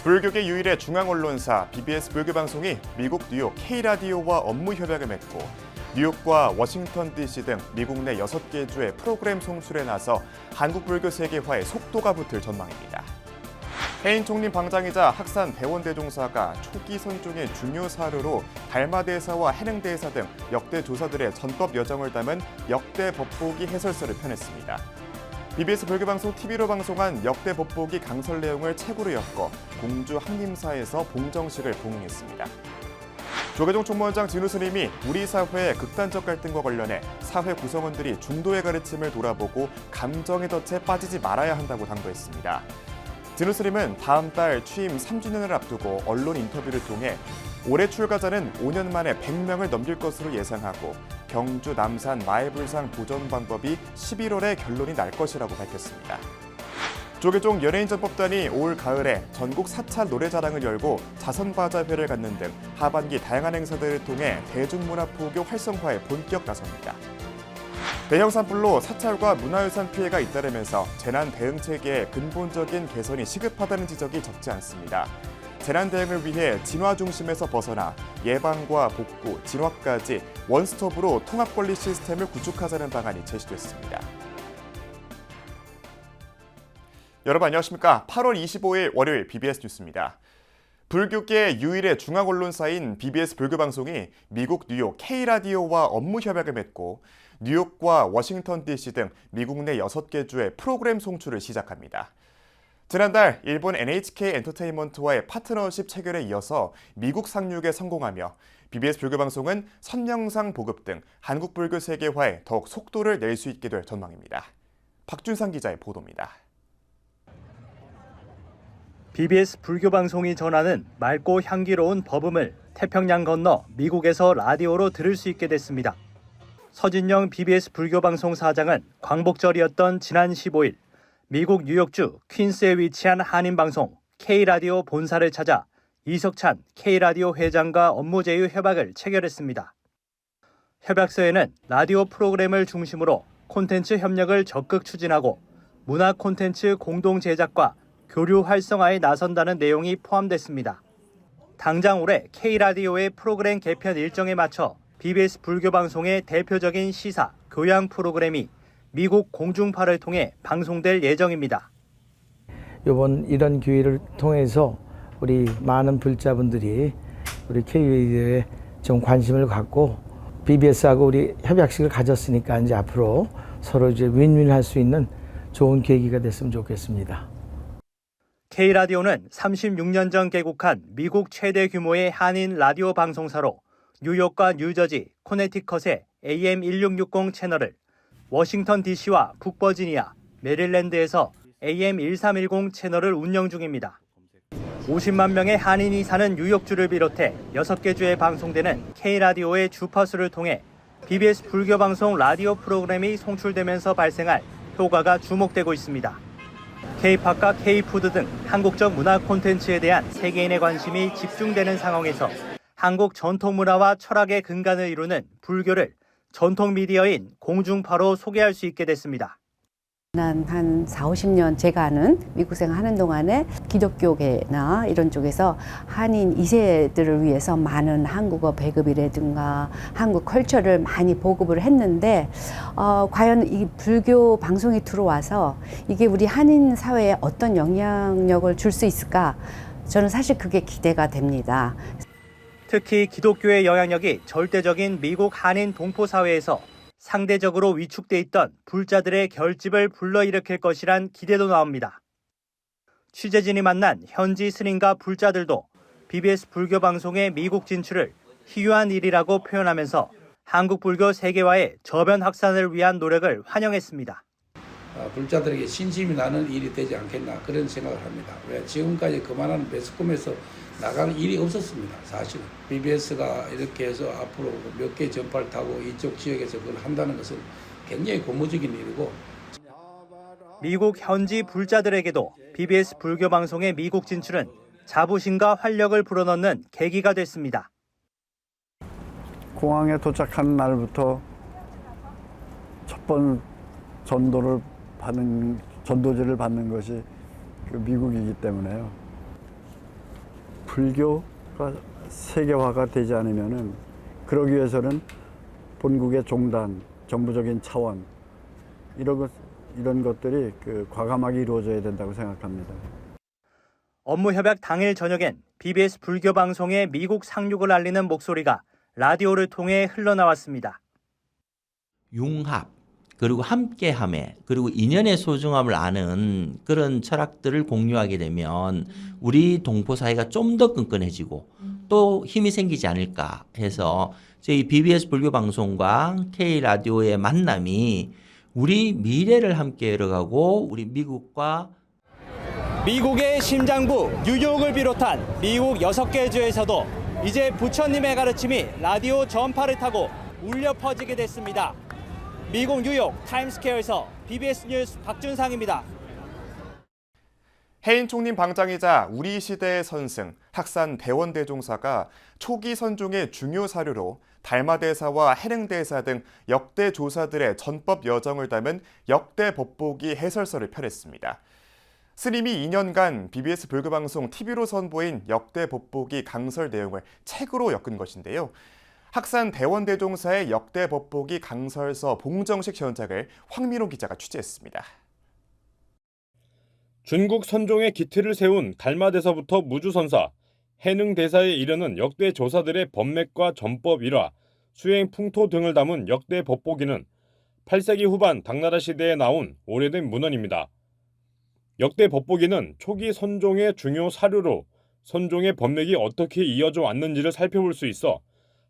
불교계 유일의 중앙 언론사 BBS 불교방송이 미국 뉴욕 K라디오와 업무 협약을 맺고 뉴욕과 워싱턴 DC 등 미국 내 6개 주의 프로그램 송출에 나서 한국 불교 세계화에 속도가 붙을 전망입니다. 해인 총림 방장이자 학산 대원 대종사가 초기 선종의 중요 사료로 달마대사와 해능대사 등 역대 조사들의 전법 여정을 담은 역대 법보기 해설서를 펴냈습니다. BBS 불교방송 TV로 방송한 역대 법보기 강설 내용을 책으로 엮어 공주 항림사에서 봉정식을 봉행했습니다. 조계종 총무원장 진우 스님이 우리 사회의 극단적 갈등과 관련해 사회 구성원들이 중도의 가르침을 돌아보고 감정의 덫에 빠지지 말아야 한다고 당부했습니다. 진우 스님은 다음 달 취임 3주년을 앞두고 언론 인터뷰를 통해 올해 출가자는 5년 만에 100명을 넘길 것으로 예상하고 경주 남산 마애불상 보존 방법이 11월에 결론이 날 것이라고 밝혔습니다. 조계종 연예인전법단이 올 가을에 전국 사찰 노래자랑을 열고 자선바자회를 갖는 등 하반기 다양한 행사들을 통해 대중문화포교 활성화에 본격 나섭니다. 대형 산불로 사찰과 문화유산 피해가 잇따르면서 재난 대응 체계의 근본적인 개선이 시급하다는 지적이 적지 않습니다. 재난 대응을 위해 진화 중심에서 벗어나 예방과 복구, 진화까지 원스톱으로 통합관리 시스템을 구축하자는 방안이 제시됐습니다. 여러분 안녕하십니까? 8월 25일 월요일 BBS 뉴스입니다. 불교계 유일의 중앙 언론사인 BBS 불교방송이 미국 뉴욕 K라디오와 업무 협약을 맺고 뉴욕과 워싱턴 DC 등 미국 내 6개 주의 프로그램 송출을 시작합니다. 지난달 일본 NHK 엔터테인먼트와의 파트너십 체결에 이어서 미국 상륙에 성공하며 BBS 불교방송은 선명상 보급 등 한국 불교 세계화에 더욱 속도를 낼 수 있게 될 전망입니다. 박준상 기자의 보도입니다. BBS 불교방송이 전하는 맑고 향기로운 법음을 태평양 건너 미국에서 라디오로 들을 수 있게 됐습니다. 서진영 BBS 불교방송 사장은 광복절이었던 지난 15일 미국 뉴욕주 퀸스에 위치한 한인방송 K라디오 본사를 찾아 이석찬 K라디오 회장과 업무 제휴 협약을 체결했습니다. 협약서에는 라디오 프로그램을 중심으로 콘텐츠 협력을 적극 추진하고 문화 콘텐츠 공동 제작과 교류 활성화에 나선다는 내용이 포함됐습니다. 당장 올해 K라디오의 프로그램 개편 일정에 맞춰 BBS 불교방송의 대표적인 시사, 교양 프로그램이 미국 공중파를 통해 방송될 예정입니다. 이번 이런 기회를 통해서 우리 많은 불자분들이 우리 K라디오에 좀 관심을 갖고 BBS하고 우리 협약식을 가졌으니까 이제 앞으로 서로 이제 윈윈할 수 있는 좋은 계기가 됐으면 좋겠습니다. K라디오는 36년 전 개국한 미국 최대 규모의 한인 라디오 방송사로 뉴욕과 뉴저지, 코네티컷의 AM1660 채널을 워싱턴 DC와 북버지니아, 메릴랜드에서 AM1310 채널을 운영 중입니다. 50만 명의 한인이 사는 뉴욕주를 비롯해 6개 주에 방송되는 K라디오의 주파수를 통해 BBS 불교방송 라디오 프로그램이 송출되면서 발생할 효과가 주목되고 있습니다. K-팝과 K-푸드 등 한국적 문화 콘텐츠에 대한 세계인의 관심이 집중되는 상황에서 한국 전통 문화와 철학의 근간을 이루는 불교를 전통 미디어인 공중파로 소개할 수 있게 됐습니다. 한 4, 50년 제가 아는 미국 생활하는 동안에 기독교계나 이런 쪽에서 한인 2세들을 위해서 많은 한국어 배급이라든가 한국 컬처를 많이 보급을 했는데 과연 이 불교 방송이 들어와서 이게 우리 한인 사회에 어떤 영향력을 줄 수 있을까? 저는 사실 그게 기대가 됩니다. 특히 기독교의 영향력이 절대적인 미국 한인 동포 사회에서 상대적으로 위축돼 있던 불자들의 결집을 불러일으킬 것이란 기대도 나옵니다. 취재진이 만난 현지 스님과 불자들도 BBS 불교 방송의 미국 진출을 희귀한 일이라고 표현하면서 한국 불교 세계화의 저변 확산을 위한 노력을 환영했습니다. 불자들에게 신심이 나는 일이 되지 않겠나 그런 생각을 합니다. 왜 지금까지 그만한 매스컴에서 나가는 일이 없었습니다. 사실은 BBS가 이렇게 해서 앞으로 몇 개 전파를 타고 이쪽 지역에서 그걸 한다는 것은 굉장히 고무적인 일이고 미국 현지 불자들에게도 BBS 불교 방송의 미국 진출은 자부심과 활력을 불어넣는 계기가 됐습니다. 공항에 도착한 날부터 첫 번 전도제를 받는 것이 미국이기 때문에요. 불교가 세계화가 되지 않으면은 그러기 위해서는 본국의 종단, 정부적인 차원 이런 것들이 과감하게 이루어져야 된다고 생각합니다. 업무 협약 당일 저녁엔 BBS 불교 방송의 미국 상륙을 알리는 목소리가 라디오를 통해 흘러나왔습니다. 융합, 그리고 함께함에, 그리고 인연의 소중함을 아는 그런 철학들을 공유하게 되면 우리 동포 사이가 좀 더 끈끈해지고 또 힘이 생기지 않을까 해서 저희 BBS 불교 방송과 K라디오의 만남이 우리 미래를 함께 열어가고 우리 미국의 심장부 뉴욕을 비롯한 미국 6개 주에서도 이제 부처님의 가르침이 라디오 전파를 타고 울려 퍼지게 됐습니다. 미국 뉴욕 타임스퀘어에서 BBS 뉴스 박준상입니다. 해인 총림 방장이자 우리 시대의 선승 학산 대원대종사가 초기 선종의 중요 사료로 달마대사와 해능대사 등 역대 조사들의 전법 여정을 담은 역대 법보기 해설서를 펴냈습니다. 스님이 2년간 BBS 불교방송 TV로 선보인 역대 법보기 강설 내용을 책으로 엮은 것인데요. 학산 대원대종사의 역대 법보기 강설서 봉정식 현장을 황민호 기자가 취재했습니다. 중국 선종의 기틀을 세운 달마대사부터 무주선사, 해능대사에 이르는 역대 조사들의 법맥과 전법 일화, 수행 풍토 등을 담은 역대 법보기는 8세기 후반 당나라 시대에 나온 오래된 문헌입니다. 역대 법보기는 초기 선종의 중요 사료로 선종의 법맥이 어떻게 이어져 왔는지를 살펴볼 수 있어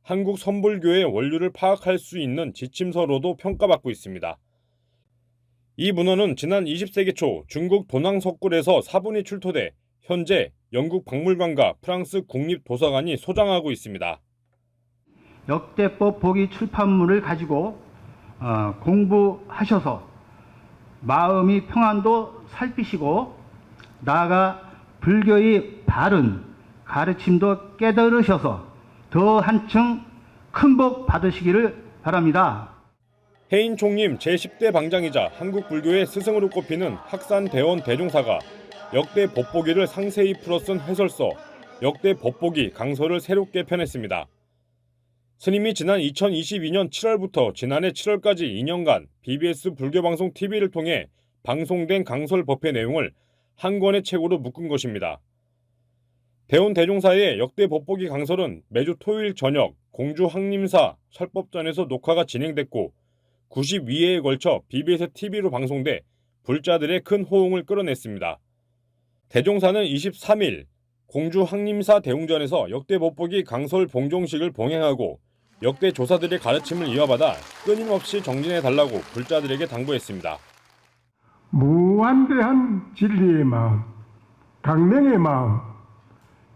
한국 선불교의 원류를 파악할 수 있는 지침서로도 평가받고 있습니다. 이 문헌은 지난 20세기 초 중국 도낭석굴에서 사본이 출토돼 현재 영국 박물관과 프랑스 국립도서관이 소장하고 있습니다. 역대법 보기 출판물을 가지고 공부하셔서 마음이 평안도 살피시고 나아가 불교의 바른 가르침도 깨달으셔서 더 한층 큰 복 받으시기를 바랍니다. 해인 총림 제10대 방장이자 한국 불교의 스승으로 꼽히는 학산 대원 대종사가 역대 법보기를 상세히 풀어 쓴 해설서 역대 법보기 강서를 새롭게 펴냈습니다. 스님이 지난 2022년 7월부터 지난해 7월까지 2년간 BBS 불교방송 TV를 통해 방송된 강설 법회 내용을 한 권의 책으로 묶은 것입니다. 대원 대종사의 역대 법보기 강설은 매주 토요일 저녁 공주 황림사 설법전에서 녹화가 진행됐고 92회에 걸쳐 BBS TV로 방송돼 불자들의 큰 호응을 끌어냈습니다. 대종사는 23일 공주 황림사 대웅전에서 역대 법보기 강설 봉종식을 봉행하고 역대 조사들의 가르침을 이어받아 끊임없이 정진해달라고 불자들에게 당부했습니다. 무한대한 진리의 마음, 강명의 마음,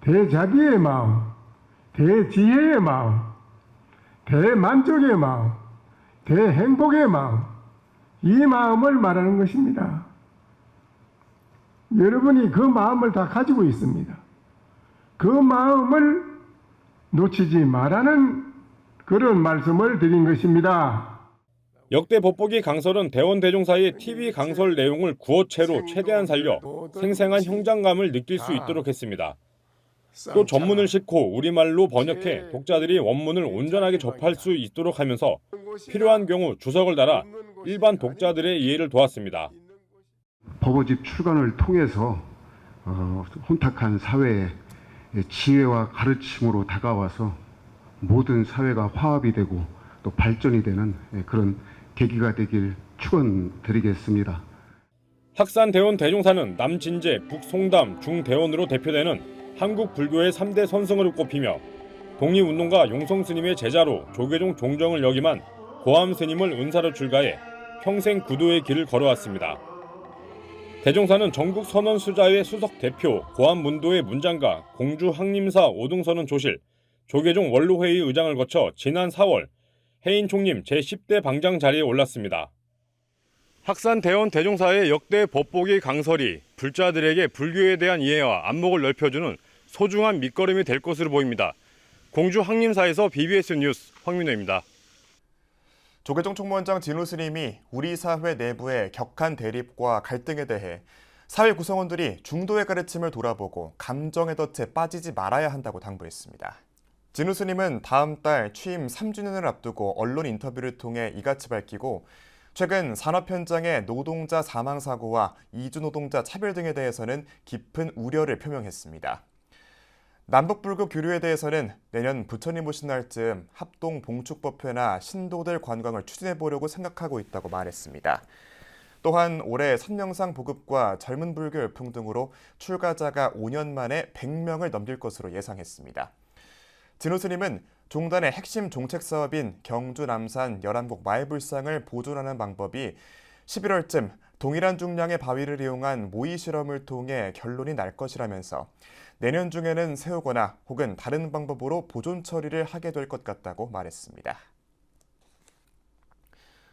대자비의 마음, 대지혜의 마음, 대만족의 마음, 대행복의 마음, 이 마음을 말하는 것입니다. 여러분이 그 마음을 다 가지고 있습니다. 그 마음을 놓치지 말라는 그런 말씀을 드린 것입니다. 역대 법보기 강설은 대원 대종사의 TV 강설 내용을 구어체로 최대한 살려 생생한 현장감을 느낄 수 있도록 했습니다. 또 전문을 싣고 우리말로 번역해 독자들이 원문을 온전하게 접할 수 있도록 하면서 필요한 경우 주석을 달아 일반 독자들의 이해를 도왔습니다. 법어집 출간을 통해서 혼탁한 사회에 지혜와 가르침으로 다가와서 모든 사회가 화합이 되고 또 발전이 되는 그런 계기가 되길 축원드리겠습니다. 학산 대원 대종사는 남진제, 북송담, 중대원으로 대표되는 한국 불교의 3대 선승으로 꼽히며 독립운동가 용성 스님의 제자로 조계종 종정을 역임한 고암 스님을 은사로 출가해 평생 구도의 길을 걸어왔습니다. 대종사는 전국 선원 수자회 수석 대표, 고암 문도의 문장가, 공주 항림사 오등선원 조실, 조계종 원로회의 의장을 거쳐 지난 4월 해인 총림 제10대 방장 자리에 올랐습니다. 학산 대원 대종사의 역대 법보기 강설이 불자들에게 불교에 대한 이해와 안목을 넓혀주는 소중한 밑거름이 될 것으로 보입니다. 공주 항림사에서 BBS 뉴스 황민호입니다. 조계종 총무원장 진우 스님이 우리 사회 내부의 격한 대립과 갈등에 대해 사회 구성원들이 중도의 가르침을 돌아보고 감정의 덫에 빠지지 말아야 한다고 당부했습니다. 진우 스님은 다음 달 취임 3주년을 앞두고 언론 인터뷰를 통해 이같이 밝히고 최근 산업 현장의 노동자 사망 사고와 이주 노동자 차별 등에 대해서는 깊은 우려를 표명했습니다. 남북불교 교류에 대해서는 내년 부처님 오신 날쯤 합동 봉축법회나 신도들 관광을 추진해보려고 생각하고 있다고 말했습니다. 또한 올해 선명상 보급과 젊은 불교 열풍 등으로 출가자가 5년 만에 100명을 넘길 것으로 예상했습니다. 진우 스님은 종단의 핵심 종책 사업인 경주 남산 열한곡 마애불상을 보존하는 방법이 11월쯤 동일한 중량의 바위를 이용한 모의 실험을 통해 결론이 날 것이라면서 내년 중에는 세우거나 혹은 다른 방법으로 보존 처리를 하게 될 것 같다고 말했습니다.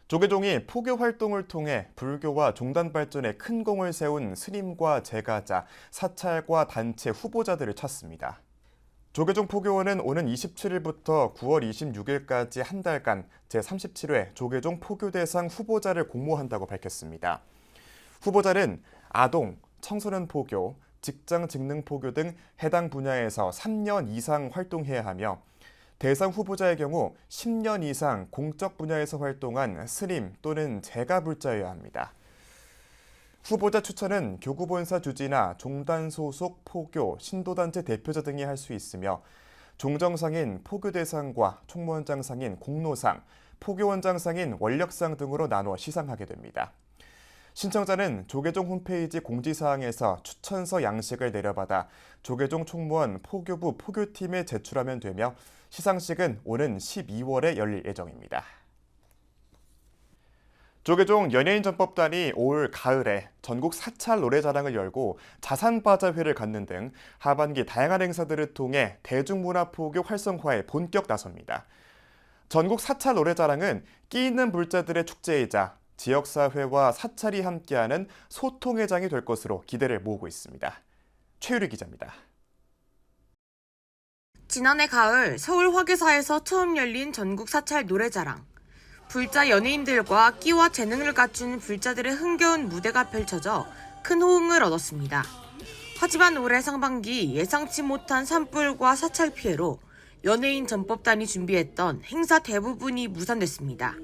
조계종이 포교 활동을 통해 불교와 종단 발전에 큰 공을 세운 스님과 제가자, 사찰과 단체 후보자들을 찾습니다. 조계종 포교원은 오는 27일부터 9월 26일까지 한 달간 제37회 조계종 포교대상 후보자를 공모한다고 밝혔습니다. 후보자는 아동, 청소년 포교, 직장 직능 포교 등 해당 분야에서 3년 이상 활동해야 하며 대상 후보자의 경우 10년 이상 공적 분야에서 활동한 스님 또는 제가불자여야 합니다. 후보자 추천은 교구본사 주지나 종단 소속 포교, 신도단체 대표자 등이 할 수 있으며 종정상인 포교대상과 총무원장상인 공로상, 포교원장상인 원력상 등으로 나눠 시상하게 됩니다. 신청자는 조계종 홈페이지 공지사항에서 추천서 양식을 내려받아 조계종 총무원 포교부 포교팀에 제출하면 되며 시상식은 오는 12월에 열릴 예정입니다. 조계종 연예인 전법단이 올 가을에 전국 사찰 노래자랑을 열고 자산바자회를 갖는 등 하반기 다양한 행사들을 통해 대중문화 포교 활성화에 본격 나섭니다. 전국 사찰 노래자랑은 끼 있는 불자들의 축제이자 지역사회와 사찰이 함께하는 소통의 장이 될 것으로 기대를 모으고 있습니다. 최유리 기자입니다. 지난해 가을 서울 화계사에서 처음 열린 전국 사찰 노래자랑. 불자 연예인들과 끼와 재능을 갖춘 불자들의 흥겨운 무대가 펼쳐져 큰 호응을 얻었습니다. 하지만 올해 상반기 예상치 못한 산불과 사찰 피해로 연예인 전법단이 준비했던 행사 대부분이 무산됐습니다.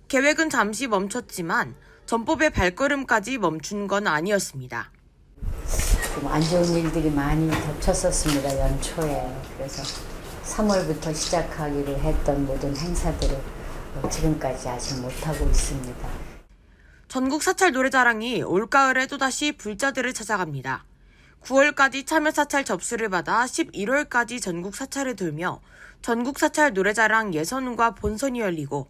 계획은 잠시 멈췄지만 전법의 발걸음까지 멈춘 건 아니었습니다. 좀 안 좋은 일들이 많이 겹쳤었습니다, 연초에. 그래서 3월부터 시작하기로 했던 모든 행사들을 지금까지 아직 못하고 있습니다. 전국 사찰 노래자랑이 올가을에 또다시 불자들을 찾아갑니다. 9월까지 참여 사찰 접수를 받아 11월까지 전국 사찰을 돌며 전국 사찰 노래자랑 예선과 본선이 열리고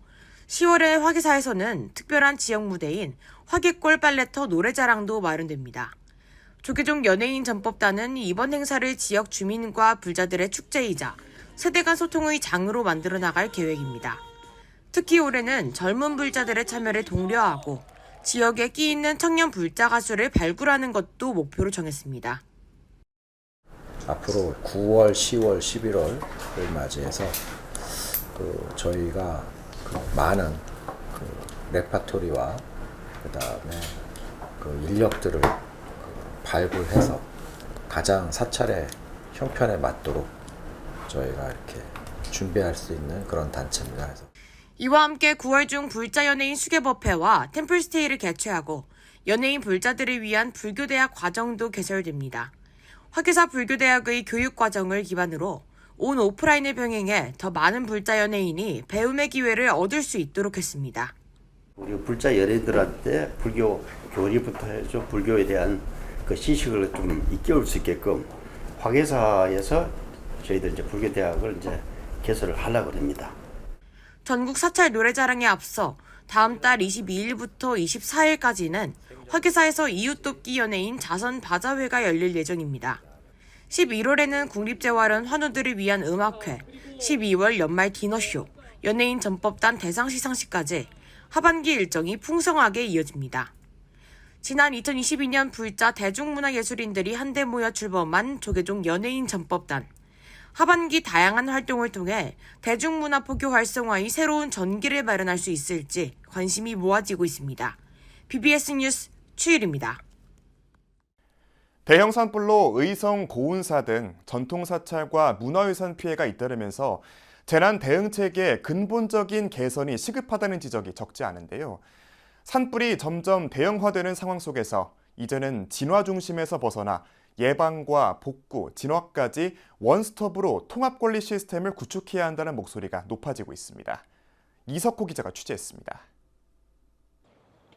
10월에 화계사에서는 특별한 지역 무대인 화계골 발레터 노래자랑도 마련됩니다. 조계종 연예인 전법단은 이번 행사를 지역 주민과 불자들의 축제이자 세대 간 소통의 장으로 만들어 나갈 계획입니다. 특히 올해는 젊은 불자들의 참여를 독려하고 지역에 끼 있는 청년 불자 가수를 발굴하는 것도 목표로 정했습니다. 앞으로 9월, 10월, 11월을 맞이해서 저희가 많은 레파토리와 그다음에 인력들을 발굴해서 가장 사찰의 형편에 맞도록 저희가 이렇게 준비할 수 있는 그런 단체입니다. 그래서 이와 함께 9월 중 불자 연예인 수계법회와 템플스테이를 개최하고 연예인 불자들을 위한 불교대학 과정도 개설됩니다. 화계사 불교대학의 교육과정을 기반으로 온 오프라인을 병행해 더 많은 불자 연예인이 배움의 기회를 얻을 수 있도록 했습니다. 우리 불자 연예인들한테 불교 교리부터 해서 불교에 대한 그 지식을 좀 일깨울 수 있게끔 화계사에서 저희들 이제 불교대학을 이제 개설을 하려고 합니다. 전국 사찰 노래자랑에 앞서 다음 달 22일부터 24일까지는 화계사에서 이웃돕기 연예인 자선 바자회가 열릴 예정입니다. 11월에는 국립재활원 환우들을 위한 음악회, 12월 연말 디너쇼, 연예인 전법단 대상 시상식까지 하반기 일정이 풍성하게 이어집니다. 지난 2022년 불자 대중문화예술인들이 한데 모여 출범한 조계종 연예인 전법단. 하반기 다양한 활동을 통해 대중문화 포교 활성화의 새로운 전기를 마련할 수 있을지 관심이 모아지고 있습니다. BBS 뉴스 최유리입니다. 대형 산불로 의성, 고운사 등 전통 사찰과 문화유산 피해가 잇따르면서 재난 대응 체계의 근본적인 개선이 시급하다는 지적이 적지 않은데요. 산불이 점점 대형화되는 상황 속에서 이제는 진화 중심에서 벗어나 예방과 복구, 진화까지 원스톱으로 통합관리 시스템을 구축해야 한다는 목소리가 높아지고 있습니다. 이석호 기자가 취재했습니다.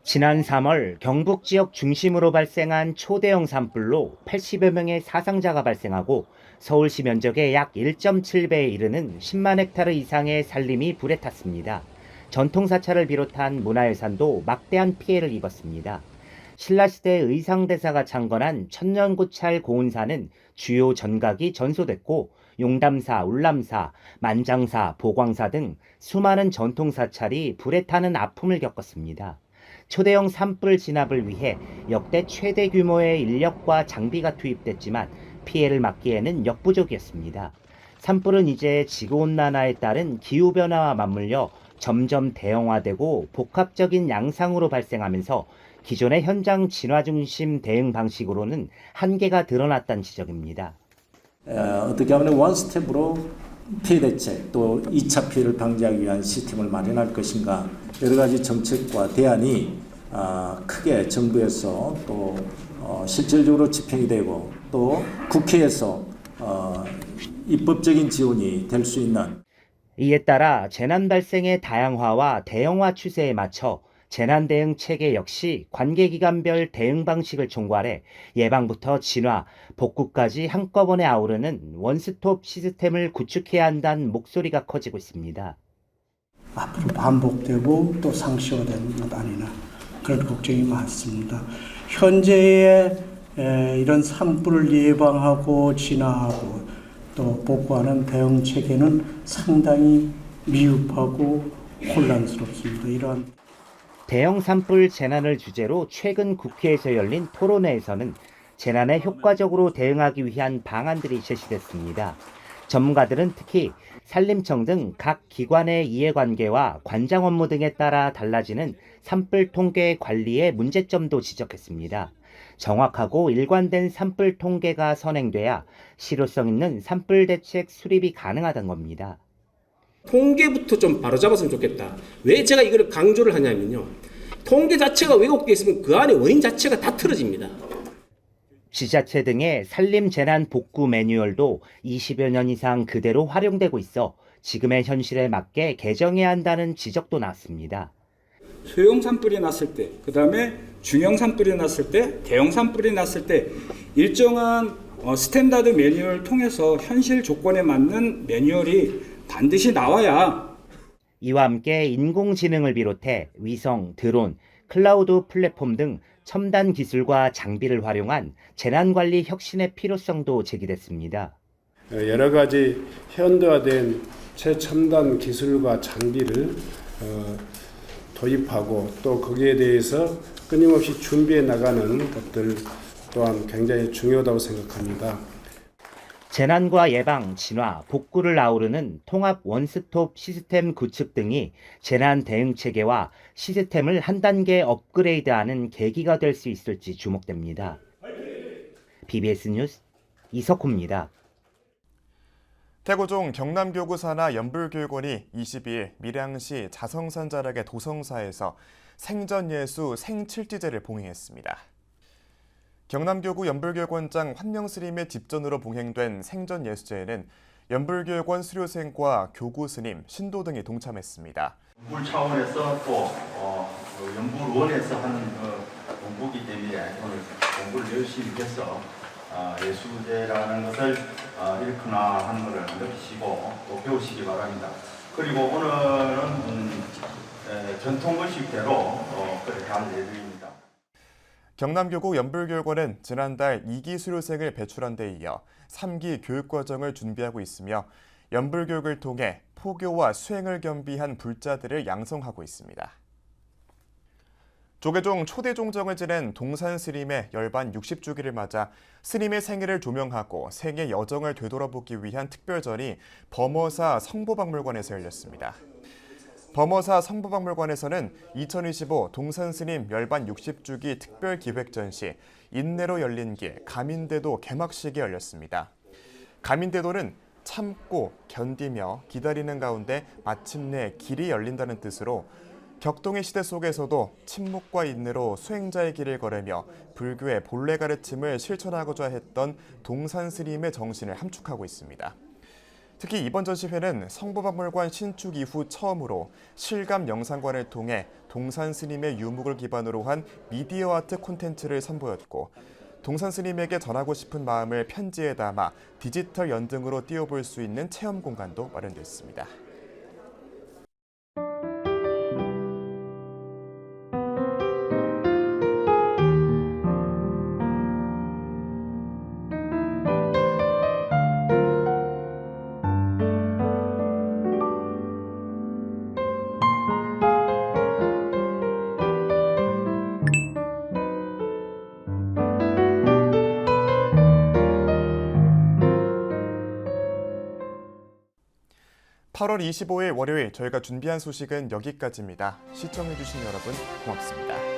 지난 3월 경북 지역 중심으로 발생한 초대형 산불로 80여 명의 사상자가 발생하고 서울시 면적의 약 1.7배에 이르는 10만 헥타르 이상의 산림이 불에 탔습니다. 전통사찰을 비롯한 문화유산도 막대한 피해를 입었습니다. 신라시대 의상대사가 창건한 천년고찰 고운사는 주요 전각이 전소됐고 용담사, 울람사, 만장사, 보광사 등 수많은 전통사찰이 불에 타는 아픔을 겪었습니다. 초대형 산불 진압을 위해 역대 최대 규모의 인력과 장비가 투입됐지만 피해를 막기에는 역부족이었습니다. 산불은 이제 지구온난화에 따른 기후변화와 맞물려 점점 대형화되고 복합적인 양상으로 발생하면서 기존의 현장 진화 중심 대응 방식으로는 한계가 드러났다는 지적입니다. 어떻게 하면 원스텝으로 피해 대책 또 2차 피해를 방지하기 위한 시스템을 마련할 것인가 여러 가지 정책과 대안이 크게 정부에서 또 실질적으로 집행이 되고 또 국회에서 입법적인 지원이 될 수 있는 이에 따라 재난 발생의 다양화와 대형화 추세에 맞춰 재난 대응 체계 역시 관계기관별 대응 방식을 총괄해 예방부터 진화, 복구까지 한꺼번에 아우르는 원스톱 시스템을 구축해야 한다는 목소리가 커지고 있습니다. 앞으로 반복되고 또 상시화되는 것 아니나 그런 걱정이 많습니다. 현재의 이런 산불을 예방하고 진화하고 또 복구하는 대응 체계는 상당히 미흡하고 혼란스럽습니다. 이러한 대형 산불 재난을 주제로 최근 국회에서 열린 토론회에서는 재난에 효과적으로 대응하기 위한 방안들이 제시됐습니다. 전문가들은 특히 산림청 등 각 기관의 이해관계와 관장 업무 등에 따라 달라지는 산불 통계 관리의 문제점도 지적했습니다. 정확하고 일관된 산불 통계가 선행돼야 실효성 있는 산불 대책 수립이 가능하다는 겁니다. 통계부터 좀 바로잡았으면 좋겠다. 왜 제가 이걸 강조를 하냐면요. 통계 자체가 왜곡되어 있으면 그 안에 원인 자체가 다 틀어집니다. 지자체 등의 산림 재난 복구 매뉴얼도 20여 년 이상 그대로 활용되고 있어 지금의 현실에 맞게 개정해야 한다는 지적도 나왔습니다. 소형 산불이 났을 때, 그 다음에 중형 산불이 났을 때, 대형 산불이 났을 때 일정한 스탠다드 매뉴얼을 통해서 현실 조건에 맞는 매뉴얼이 반드시 나와야. 이와 함께 인공지능을 비롯해 위성, 드론, 클라우드 플랫폼 등 첨단 기술과 장비를 활용한 재난관리 혁신의 필요성도 제기됐습니다. 여러 가지 현대화된 최첨단 기술과 장비를 도입하고 또 거기에 대해서 끊임없이 준비해 나가는 것들 또한 굉장히 중요하다고 생각합니다. 재난과 예방, 진화, 복구를 아우르는 통합 원스톱 시스템 구축 등이 재난 대응 체계와 시스템을 한 단계 업그레이드하는 계기가 될 수 있을지 주목됩니다. BBS 뉴스 이석호입니다. 태고종 경남교구 산하 연불교육원이 22일 밀양시 자성산 자락의 도성사에서 생전예수 생칠지제를 봉행했습니다. 경남교구 연불교육원장 환명스님의 집전으로 봉행된 생전예수제에는 연불교육원 수료생과 교구 스님, 신도 등이 동참했습니다. 연불 차원에서 또 연불원에서 하는 공부기 때문에 오늘 공부를 열심히 해서 예수제라는 것을 일구나 하는 것을 느끼시고 또 배우시기 바랍니다. 그리고 오늘은 전통의식대로 그렇게 할 예정입니다. 경남교구 연불교육원은 지난달 2기 수료생을 배출한 데 이어 3기 교육과정을 준비하고 있으며 연불교육을 통해 포교와 수행을 겸비한 불자들을 양성하고 있습니다. 조계종 초대종정을 지낸 동산 스님의 열반 60주기를 맞아 스님의 생애를 조명하고 생애 여정을 되돌아보기 위한 특별전이 범어사 성보박물관에서 열렸습니다. 범어사 성부박물관에서는 2025 동산스님 열반 60주기 특별기획전 시 인내로 열린 길 가민대도 개막식이 열렸습니다. 가민대도는 참고 견디며 기다리는 가운데 마침내 길이 열린다는 뜻으로 격동의 시대 속에서도 침묵과 인내로 수행자의 길을 걸으며 불교의 본래 가르침을 실천하고자 했던 동산스님의 정신을 함축하고 있습니다. 특히 이번 전시회는 성부박물관 신축 이후 처음으로 실감 영상관을 통해 동산스님의 유목을 기반으로 한 미디어 아트 콘텐츠를 선보였고 동산스님에게 전하고 싶은 마음을 편지에 담아 디지털 연등으로 띄워볼 수 있는 체험 공간도 마련됐습니다. (8월 25일) 월요일 저희가 준비한 소식은 여기까지입니다. 시청해주신 여러분 고맙습니다.